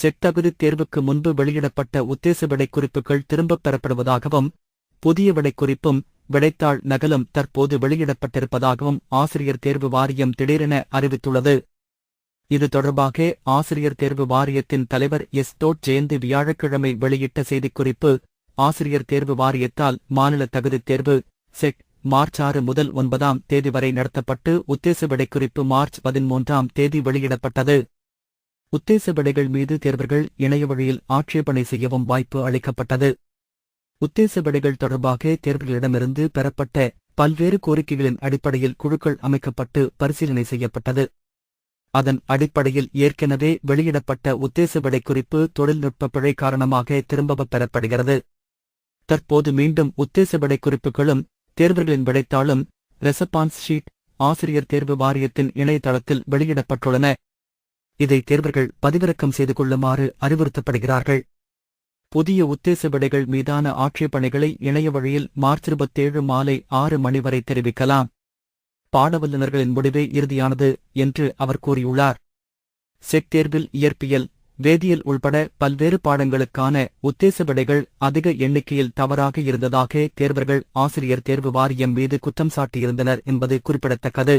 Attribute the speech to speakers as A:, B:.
A: Set தகுதித் தேர்வுக்கு முன்பு வெளியிடப்பட்ட உத்தேச விடைக்குறிப்புகள் திரும்பப் பெறப்படுவதாகவும், புதிய விடைக்குறிப்பும் விடைத்தாள் நகலும் தற்போது வெளியிடப்பட்டிருப்பதாகவும் ஆசிரியர் தேர்வு வாரியம் திடீரென அறிவித்துள்ளது. இது தொடர்பாக ஆசிரியர் தேர்வு வாரியத்தின் தலைவர் எஸ். ஜெயந்தி வியாழக்கிழமை வெளியிட்ட செய்திக்குறிப்பு, ஆசிரியர் தேர்வு வாரியத்தால் மாநில தகுதித் தேர்வு செட் மார்ச் 6 முதல் 9ஆம் தேதி வரை நடத்தப்பட்டு உத்தேச விடைக்குறிப்பு மார்ச் 13ஆம் தேதி வெளியிடப்பட்டது. உத்தேச விடைகள் மீது தேர்வர்கள் இணையவழியில் ஆட்சேபனை செய்யவும் வாய்ப்பு அளிக்கப்பட்டது. உத்தேச விடைகள் தொடர்பாக தேர்வர்களிடமிருந்து பெறப்பட்ட பல்வேறு கோரிக்கைகளின் அடிப்படையில் குழுக்கள் அமைக்கப்பட்டு பரிசீலனை செய்யப்பட்டது. அதன் அடிப்படையில் ஏற்கனவே வெளியிடப்பட்ட உத்தேச விடைக்குறிப்பு தொழில்நுட்ப பிழை காரணமாக திரும்பப் பெறப்படுகிறது. தற்போது மீண்டும் உத்தேச விடைக்குறிப்புகளும் தேர்வர்களின் விடைத்தாளும் ரெஸ்பான்ஸ் ஷீட் ஆசிரியர் தேர்வு வாரியத்தின் இணையதளத்தில் வெளியிடப்பட்டுள்ளன. இதை தேர்வர்கள் பதிவிறக்கம் செய்து கொள்ளுமாறு அறிவுறுத்தப்படுகிறார்கள். புதிய உத்தேச விடைகள் மீதான ஆட்சேபணைகளை இணைய வழியில் மார்ச் 27 மாலை 6 மணி வரை தெரிவிக்கலாம். பாடவல்லுநர்களின் முடிவே இறுதியானது என்று அவர் கூறியுள்ளார். செட் தேர்வில் இயற்பியல், வேதியியல் உள்பட பல்வேறு பாடங்களுக்கான உத்தேச விடைகள் அதிக எண்ணிக்கையில் தவறாக இருந்ததாக தேர்வர்கள் ஆசிரியர் தேர்வு வாரியம் மீது குற்றம் சாட்டியிருந்தனர் என்பது குறிப்பிடத்தக்கது.